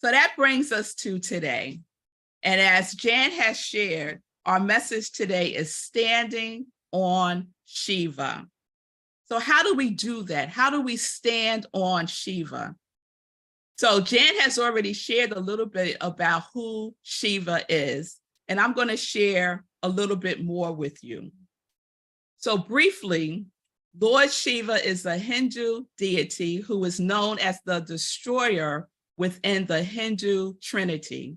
So that brings us to today. And as Jan has shared, our message today is standing on Shiva. So how do we do that? How do we stand on Shiva? So Jan has already shared a little bit about who Shiva is, and I'm going to share a little bit more with you. So briefly, Lord Shiva is a Hindu deity who is known as the destroyer within the Hindu Trinity.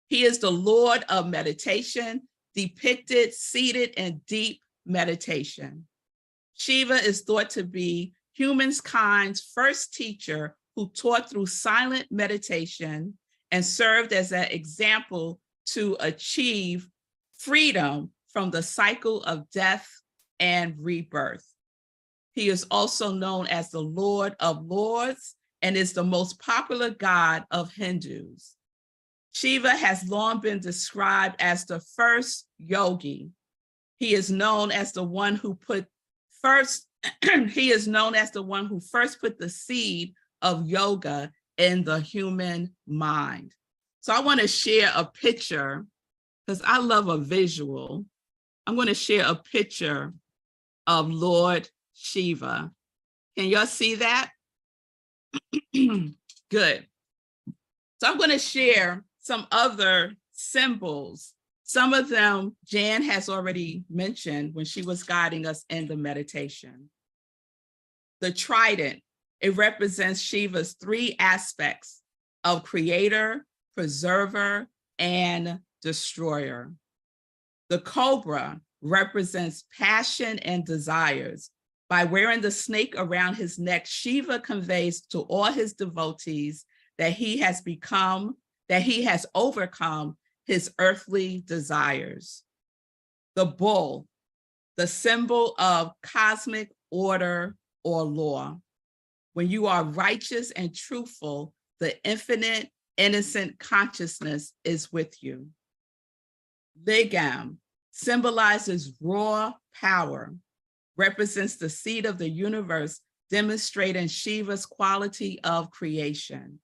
He is the Lord of meditation, depicted seated in deep meditation. Shiva is thought to be humankind's first teacher who taught through silent meditation and served as an example to achieve freedom from the cycle of death and rebirth. He is also known as the Lord of Lords and is the most popular god of Hindus. Shiva has long been described as the first yogi. He is known as the one who first put the seed of yoga in the human mind. So I want to share a picture because I love a visual. I'm going to share a picture of Lord Shiva. Can y'all see that? Good. So I'm going to share some other symbols. Some of them Jan has already mentioned when she was guiding us in the meditation. The trident, it represents Shiva's three aspects of creator, preserver, and destroyer. The cobra represents passion and desires. By wearing the snake around his neck, Shiva conveys to all his devotees that he has overcome his earthly desires. The bull, the symbol of cosmic order or law. When you are righteous and truthful, the infinite, innocent consciousness is with you. Ligam symbolizes raw power, represents the seed of the universe, demonstrating Shiva's quality of creation.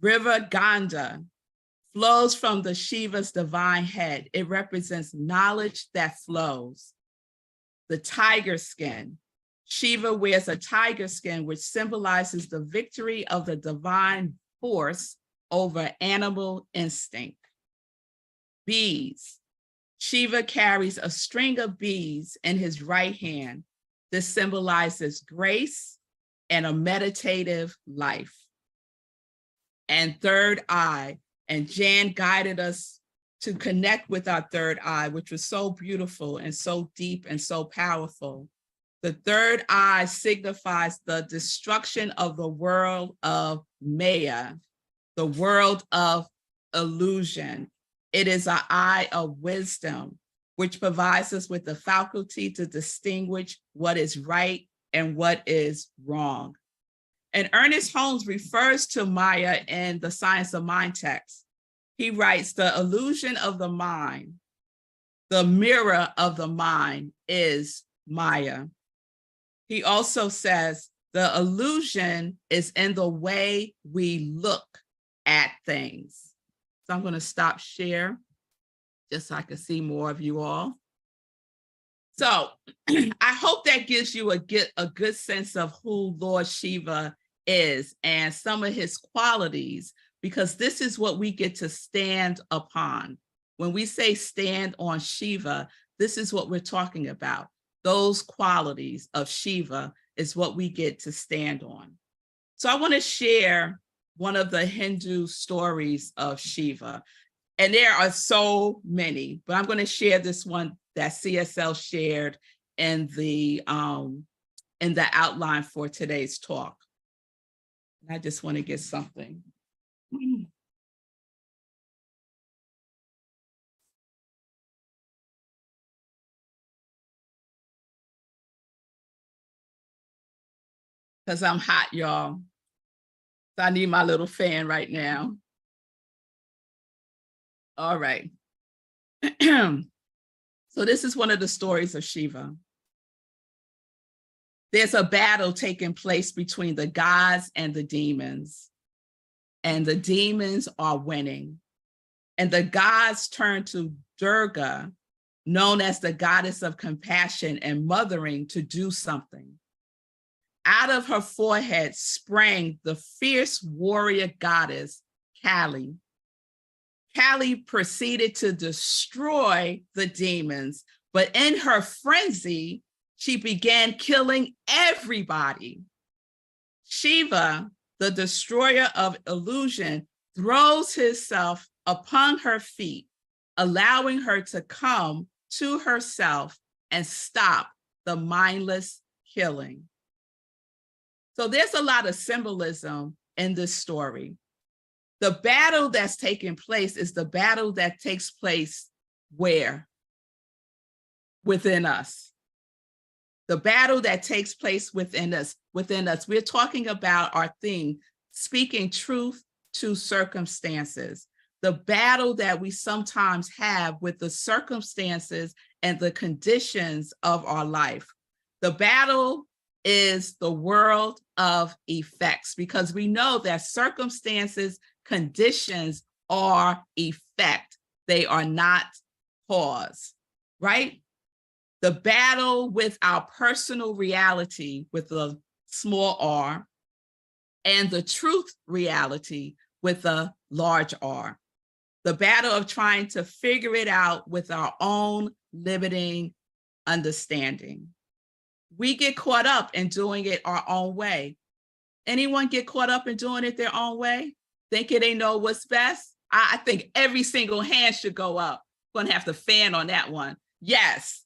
River Ganga flows from the Shiva's divine head. It represents knowledge that flows. The tiger skin. Shiva wears a tiger skin, which symbolizes the victory of the divine force over animal instinct. Bees. Shiva carries a string of bees in his right hand. This symbolizes grace and a meditative life. And third eye, and Jan guided us to connect with our third eye, which was so beautiful and so deep and so powerful. The third eye signifies the destruction of the world of Maya, the world of illusion. It is an eye of wisdom, which provides us with the faculty to distinguish what is right and what is wrong. And Ernest Holmes refers to Maya in the Science of Mind text. He writes, the illusion of the mind, the mirror of the mind is Maya. He also says the illusion is in the way we look at things. So I'm going to stop share just so I can see more of you all. So I hope that gives you a good sense of who Lord Shiva is and some of his qualities, because this is what we get to stand upon. When we say stand on Shiva, this is what we're talking about. Those qualities of Shiva is what we get to stand on. So I want to share one of the Hindu stories of Shiva. And there are so many, but I'm going to share this one that CSL shared in the outline for today's talk. And I just want to get something. Because I'm hot, y'all. So I need my little fan right now. All right. So this is one of the stories of Shiva. There's a battle taking place between the gods and the demons. and the demons are winning. And the gods turn to Durga, known as the goddess of compassion and mothering, to do something. Out of her forehead sprang the fierce warrior goddess, Kali. Kali proceeded to destroy the demons, but in her frenzy, she began killing everybody. Shiva, the destroyer of illusion, throws himself upon her feet, allowing her to come to herself and stop the mindless killing. So there's a lot of symbolism in this story. The battle that's taking place is the battle that takes place where? Within us. The battle that takes place within us. We're talking about our theme, speaking truth to circumstances. The battle that we sometimes have with the circumstances and the conditions of our life. The battle is the world of effects, because we know that circumstances, conditions are effect. They are not cause, right? The battle with our personal reality with a small r, and the truth reality with a large R. The battle of trying to figure it out with our own limiting understanding. We get caught up in doing it our own way. Anyone get caught up in doing it their own way? Thinking they know what's best? I think every single hand should go up. Gonna have to fan on that one. Yes,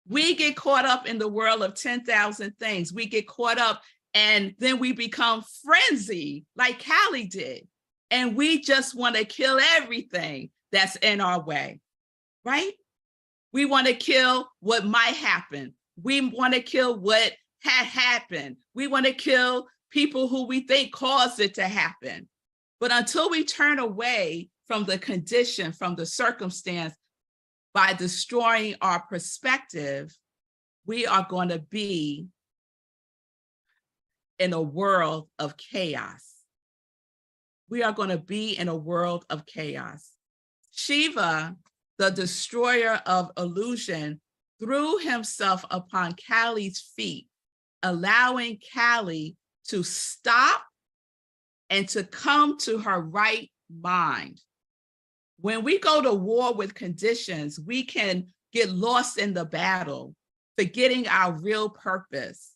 we get caught up in the world of 10,000 things. We get caught up and then we become frenzied like Callie did. And we just want to kill everything that's in our way, right? We want to kill what might happen. We want to kill what had happened. We want to kill people who we think caused it to happen. But until we turn away from the condition, from the circumstance, by destroying our perspective, we are going to be in a world of chaos. We are going to be in a world of chaos. Shiva, the destroyer of illusion, threw himself upon Kali's feet, allowing Kali to stop and to come to her right mind. When we go to war with conditions, we can get lost in the battle, forgetting our real purpose.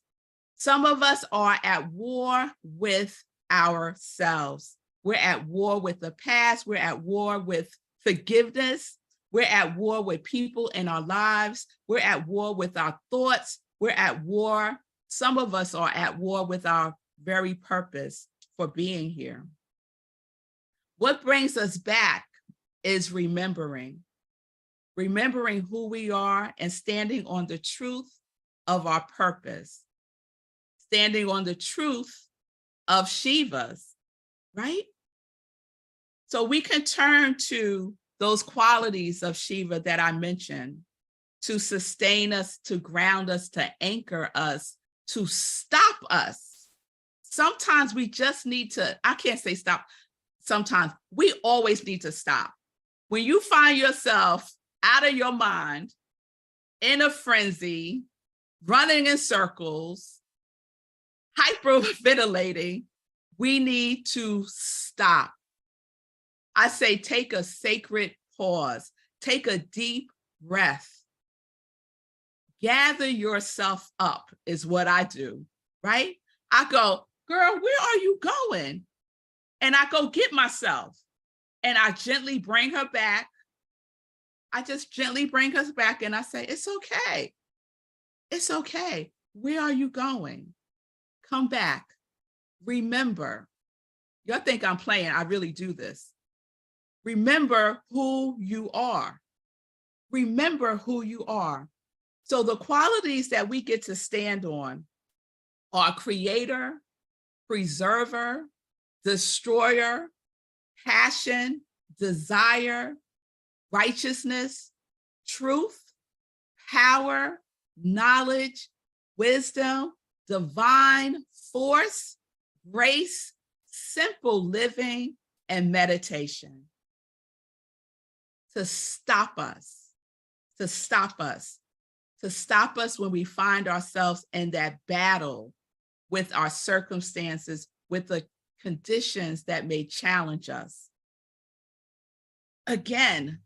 Some of us are at war with ourselves. We're at war with the past. We're at war with forgiveness. We're at war with people in our lives. We're at war with our thoughts. We're at war. Some of us are at war with our very purpose for being here. What brings us back is remembering who we are and standing on the truth of our purpose, standing on the truth of Shiva's, right? So we can turn to those qualities of Shiva that I mentioned to sustain us, to ground us, to anchor us, to stop us. Sometimes we just need to, I can't say stop, sometimes we always need to stop. When you find yourself out of your mind, in a frenzy, running in circles, hyperventilating, we need to stop. I say take a sacred pause, take a deep breath. Gather yourself up is what I do, right? I go, girl, where are you going? And I go get myself and I gently bring her back. I just gently bring her back and I say, it's okay. It's okay. Where are you going? Come back. Remember. Y'all think I'm playing. I really do this. Remember who you are. Remember who you are. So the qualities that we get to stand on are creator, preserver, destroyer, passion, desire, righteousness, truth, power, knowledge, wisdom, divine force, grace, simple living, and meditation to stop us, to stop us, to stop us when we find ourselves in that battle with our circumstances, with the conditions that may challenge us. Again,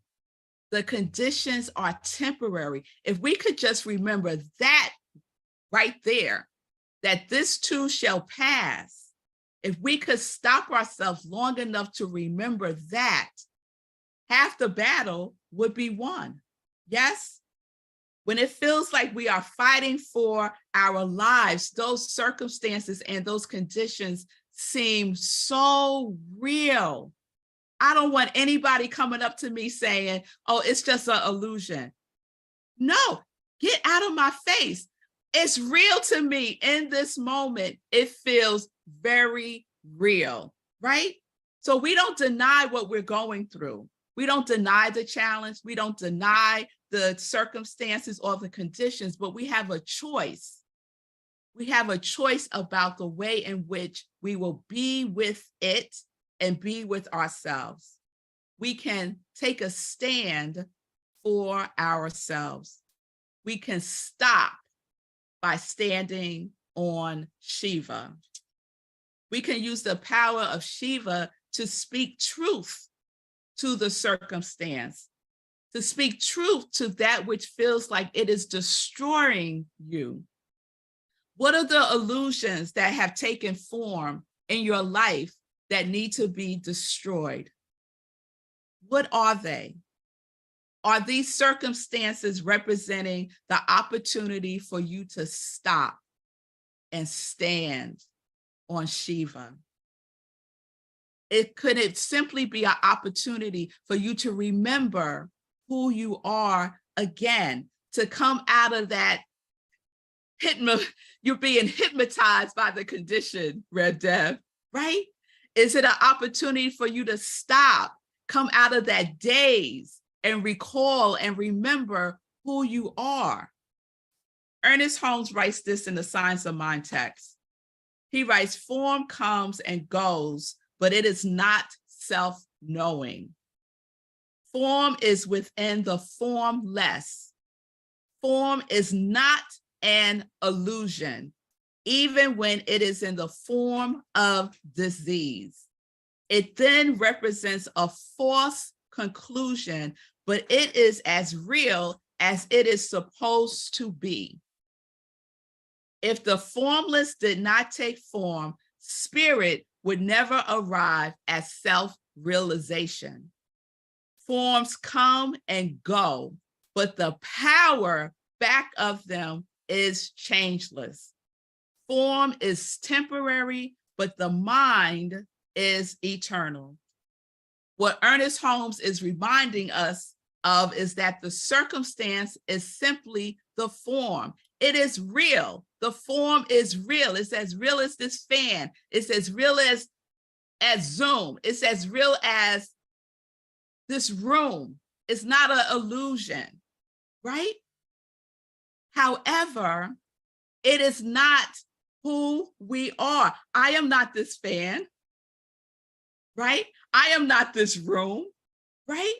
the conditions are temporary. If we could just remember that right there, that this too shall pass, if we could stop ourselves long enough to remember that, half the battle would be won. Yes? When it feels like we are fighting for our lives, those circumstances and those conditions seem so real. I don't want anybody coming up to me saying, oh, it's just an illusion. No, get out of my face. It's real to me in this moment. It feels very real, right? So we don't deny what we're going through. We don't deny the challenge. We don't deny the circumstances or the conditions, but we have a choice. We have a choice about the way in which we will be with it and be with ourselves. We can take a stand for ourselves. We can stop by standing on Shiva. We can use the power of Shiva to speak truth to the circumstance, to speak truth to that which feels like it is destroying you. What are the illusions that have taken form in your life that need to be destroyed? What are they? Are these circumstances representing the opportunity for you to stop and stand on Shiva? Could it simply be an opportunity for you to remember who you are again, to come out of that you're being hypnotized by the condition, Red Dev, right? Is it an opportunity for you to stop, come out of that daze, and recall and remember who you are? Ernest Holmes writes this in the Science of Mind text. He writes, form comes and goes, but it is not self-knowing. Form is within the formless. Form is not an illusion, even when it is in the form of disease. It then represents a false conclusion, but it is as real as it is supposed to be. If the formless did not take form, spirit would never arrive at self-realization. Forms come and go, but the power back of them is changeless. Form is temporary, but the mind is eternal. What Ernest Holmes is reminding us of is that the circumstance is simply the form. It is real. The form is real. It's as real as this fan. It's as real as Zoom. It's as real as this room. It's not an illusion, right? However, it is not who we are. I am not this fan, right? I am not this room, right?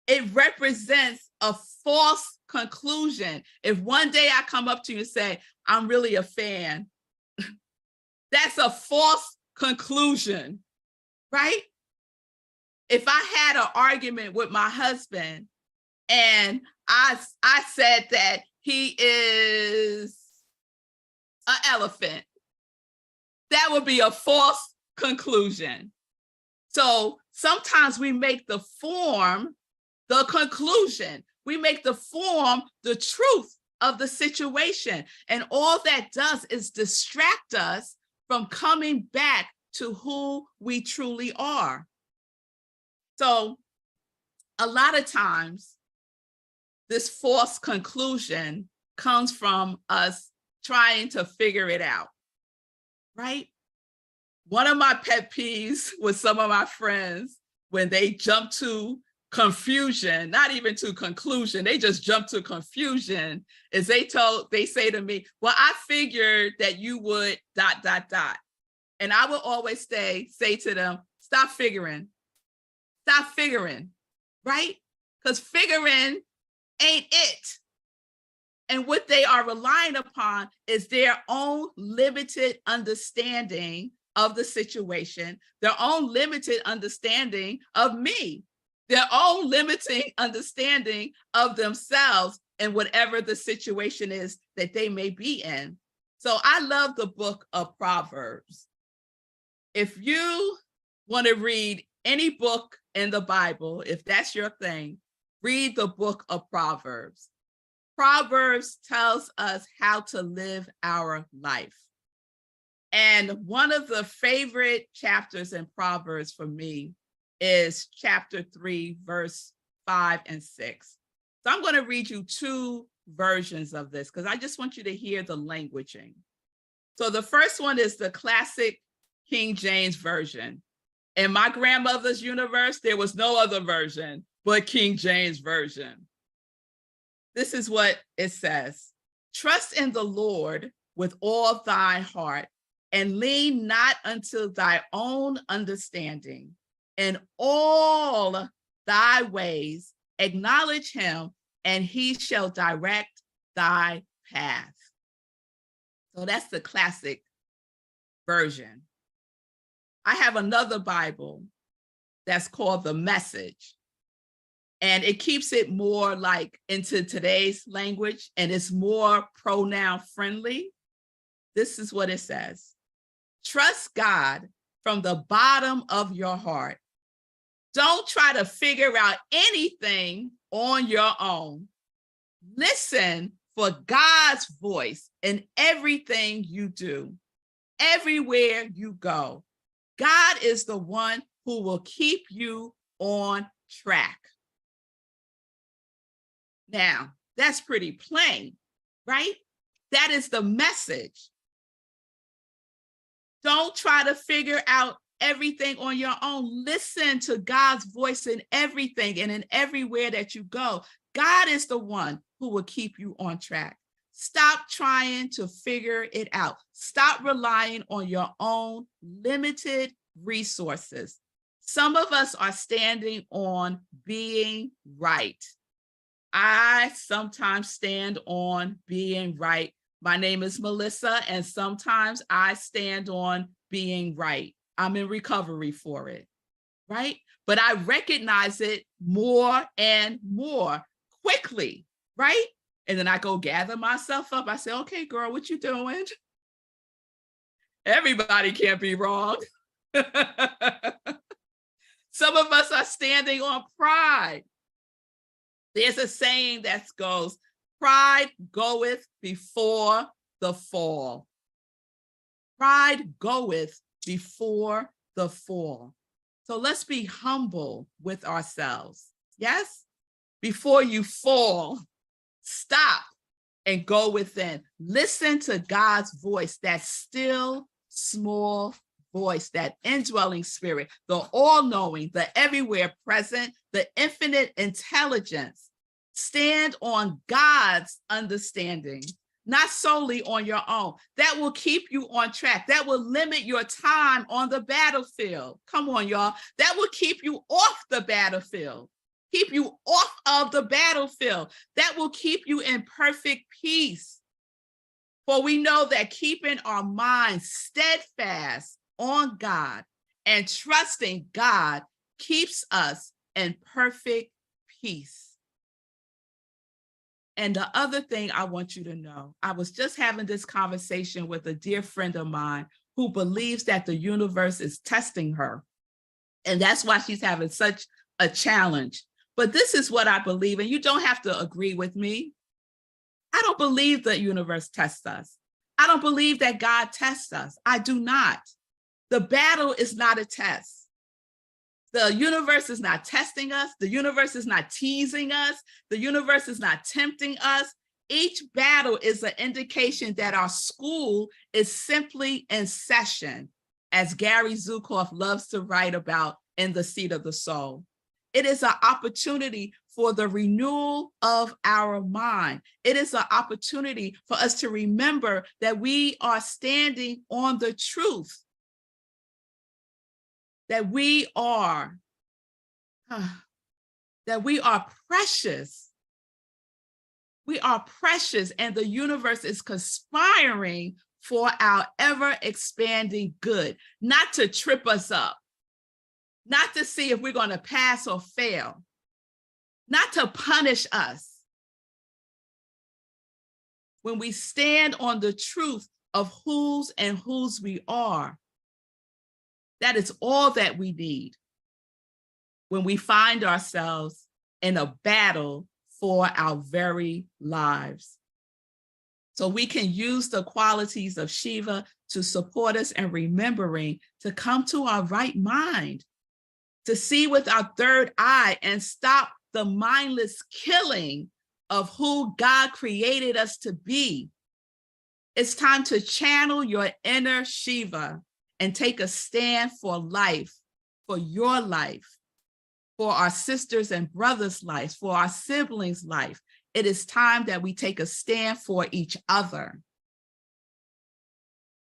It represents a false conclusion. If one day I come up to you and say, I'm really a fan, that's a false conclusion, right? If I had an argument with my husband and I said that he is an elephant, that would be a false conclusion. So sometimes we make the form the conclusion. We make the form the truth of the situation. And all that does is distract us from coming back to who we truly are. So a lot of times, this false conclusion comes from us trying to figure it out, right? One of my pet peeves with some of my friends, when they jump to confusion, not even to conclusion, they just jump to confusion, is they say to me, well, I figured that you would ... And I would always say to them, Stop figuring. Stop figuring, right? Because figuring ain't it. And what they are relying upon is their own limited understanding of the situation, their own limited understanding of me, their own limiting understanding of themselves and whatever the situation is that they may be in. So I love the book of Proverbs. If you want to read any book in the Bible, if that's your thing, read the book of Proverbs. Proverbs tells us how to live our life. And one of the favorite chapters in Proverbs for me is chapter 3, verse 5 and 6. So I'm going to read you two versions of this because I just want you to hear the languaging. So the first one is the classic King James version. In my grandmother's universe, there was no other version but King James version. This is what it says. Trust in the Lord with all thy heart and lean not unto thy own understanding. In all thy ways acknowledge him, and he shall direct thy path. So that's the classic version. I have another Bible that's called the Message. And it keeps it more like into today's language, and it's more pronoun friendly. This is what it says. Trust God from the bottom of your heart. Don't try to figure out anything on your own. Listen for God's voice in everything you do, everywhere you go. God is the one who will keep you on track. Now, that's pretty plain, right? That is the message. Don't try to figure out everything on your own. Listen to God's voice in everything and in everywhere that you go. God is the one who will keep you on track. Stop trying to figure it out. Stop relying on your own limited resources. Some of us are standing on being right. I sometimes stand on being right. My name is Melissa, and sometimes I stand on being right. I'm in recovery for it, right? But I recognize it more and more quickly, right? And then I go gather myself up. I say, okay, girl, what you doing? Everybody can't be wrong. Some of us are standing on pride. There's a saying that goes, pride goeth before the fall. Pride goeth before the fall. So let's be humble with ourselves. Yes? Before you fall, stop and go within. Listen to God's voice, that still small voice, that indwelling spirit, the all-knowing, the everywhere present, the infinite intelligence. Stand on God's understanding, not solely on your own. That will keep you on track. That will limit your time on the battlefield. Come on, y'all. That will keep you off the battlefield. Keep you off of the battlefield. That will keep you in perfect peace. For we know that keeping our minds steadfast on God and trusting God keeps us in perfect peace. And the other thing I want you to know, I was just having this conversation with a dear friend of mine who believes that the universe is testing her. And that's why she's having such a challenge. But this is what I believe, and you don't have to agree with me. I don't believe the universe tests us. I don't believe that God tests us. I do not. The battle is not a test. The universe is not testing us. The universe is not teasing us. The universe is not tempting us. Each battle is an indication that our school is simply in session, as Gary Zukav loves to write about in The Seat of the Soul. It is an opportunity for the renewal of our mind. It is an opportunity for us to remember that we are standing on the truth. that we are precious. We are precious, and the universe is conspiring for our ever-expanding good, not to trip us up, not to see if we're going to pass or fail, not to punish us. When we stand on the truth of whose we are, that is all that we need when we find ourselves in a battle for our very lives. So we can use the qualities of Shiva to support us in remembering to come to our right mind, to see with our third eye and stop the mindless killing of who God created us to be. It's time to channel your inner Shiva and take a stand for life, for your life, for our sisters and brothers' lives, for our siblings' life. It is time that we take a stand for each other.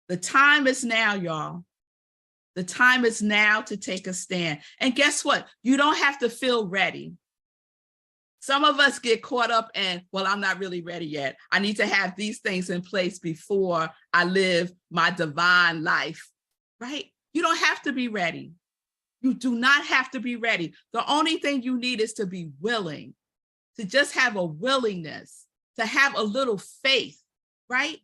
The time is now, y'all. The time is now to take a stand. And guess what? You don't have to feel ready. Some of us get caught up in, well, I'm not really ready yet. I need to have these things in place before I live my divine life, right? You don't have to be ready. You do not have to be ready. The only thing you need is to be willing, to just have a willingness, to have a little faith, right?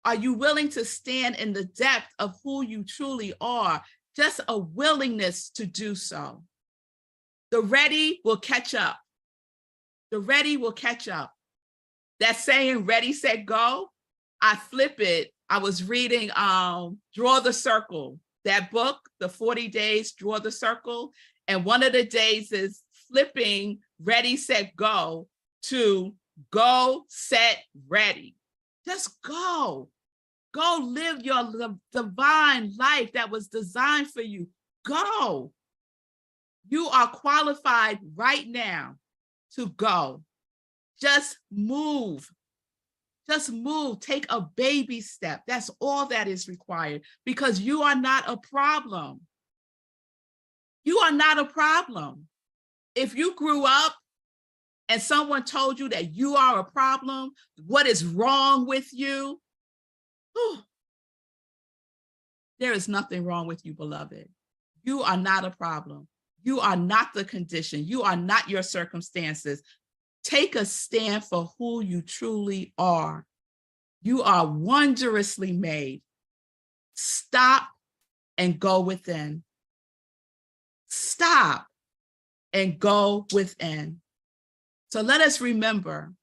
Are you willing to stand in the depth of who you truly are? Just a willingness to do so. The ready will catch up. The ready will catch up. That saying, ready, set, go, I flip it. I was reading Draw the Circle, that book, the 40 days, Draw the Circle. And one of the days is flipping ready, set, go to go, set, ready. Just go. Go live your divine life that was designed for you. Go. You are qualified right now to go. Just move. Just move. Take a baby step. That's all that is required, because you are not a problem. You are not a problem. If you grew up and someone told you that you are a problem, what is wrong with you? There is nothing wrong with you, beloved. You are not a problem. You are not the condition. You are not your circumstances. Take a stand for who you truly are. You are wondrously made. Stop and go within. Stop and go within. So let us remember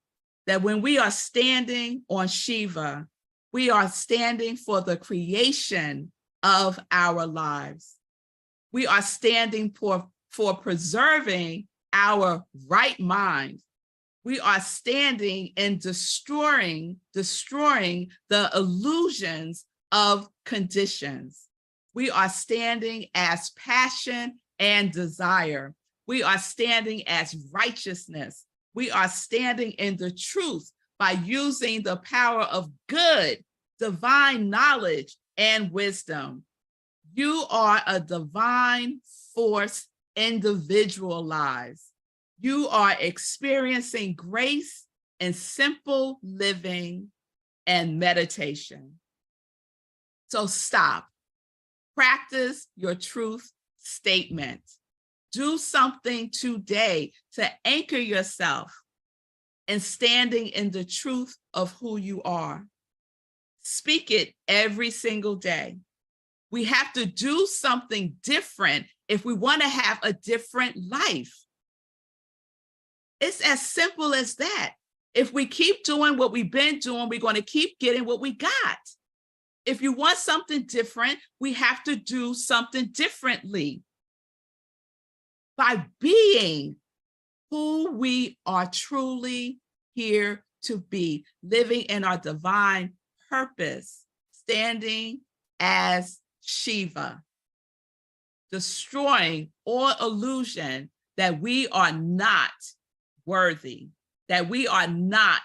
that when we are standing on Shiva, we are standing for the creation of our lives. We are standing for preserving our right mind. We are standing and destroying the illusions of conditions. We are standing as passion and desire. We are standing as righteousness. We are standing in the truth by using the power of good, divine knowledge and wisdom. You are a divine force individualized. You are experiencing grace and simple living and meditation. So stop. Practice your truth statement. Do something today to anchor yourself in standing in the truth of who you are. Speak it every single day. We have to do something different if we want to have a different life. It's as simple as that. If we keep doing what we've been doing, we're going to keep getting what we got. If you want something different, we have to do something differently. By being who we are truly here to be, living in our divine purpose, standing as Shiva, destroying all illusion that we are not worthy, that we are not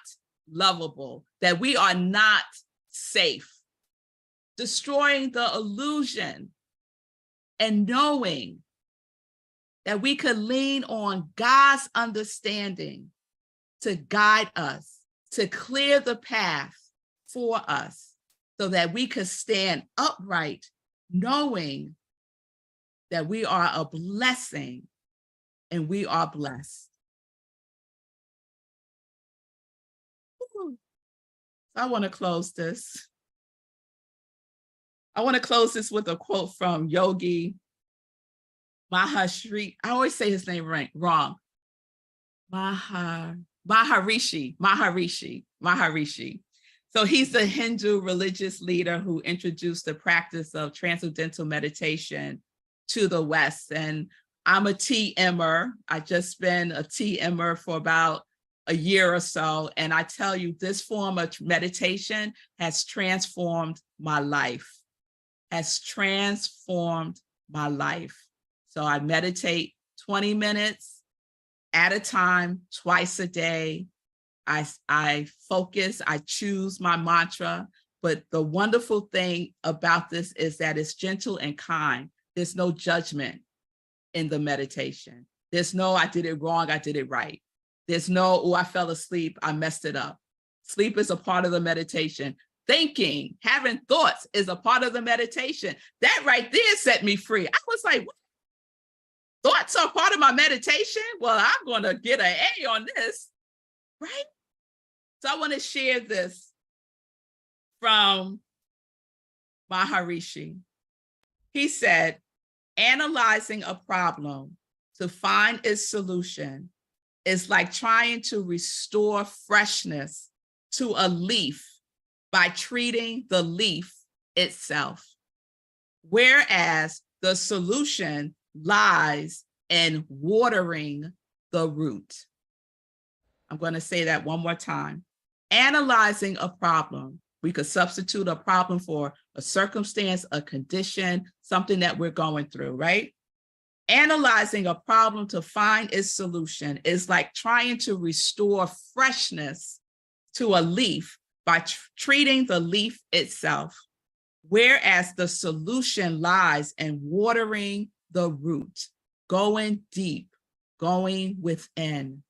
lovable, that we are not safe, destroying the illusion and knowing that we could lean on God's understanding to guide us, to clear the path for us so that we could stand upright, knowing that we are a blessing and we are blessed. So I want to close this. I want to close this with a quote from Yogi Maharishi. I always say his name wrong. Maharishi. So he's the Hindu religious leader who introduced the practice of transcendental meditation to the West. And I'm a TMer. I just been a TMer for about a year or so. And I tell you, this form of meditation has transformed my life, So I meditate 20 minutes at a time, twice a day. I focus, I choose my mantra, but the wonderful thing about this is that it's gentle and kind. There's no judgment in the meditation. There's no, I did it wrong, I did it right. There's no, oh, I fell asleep, I messed it up. Sleep is a part of the meditation. Thinking, having thoughts is a part of the meditation. That right there set me free. I was like, what? Thoughts are part of my meditation? Well, I'm going to get an A on this, right? So I want to share this from Maharishi. He said, analyzing a problem to find its solution is like trying to restore freshness to a leaf by treating the leaf itself, whereas the solution lies in watering the root. I'm going to say that one more time. Analyzing a problem, we could substitute a problem for a circumstance, a condition, something that we're going through, right? Analyzing a problem to find its solution is like trying to restore freshness to a leaf by treating the leaf itself, whereas the solution lies in watering the root, going deep, going within.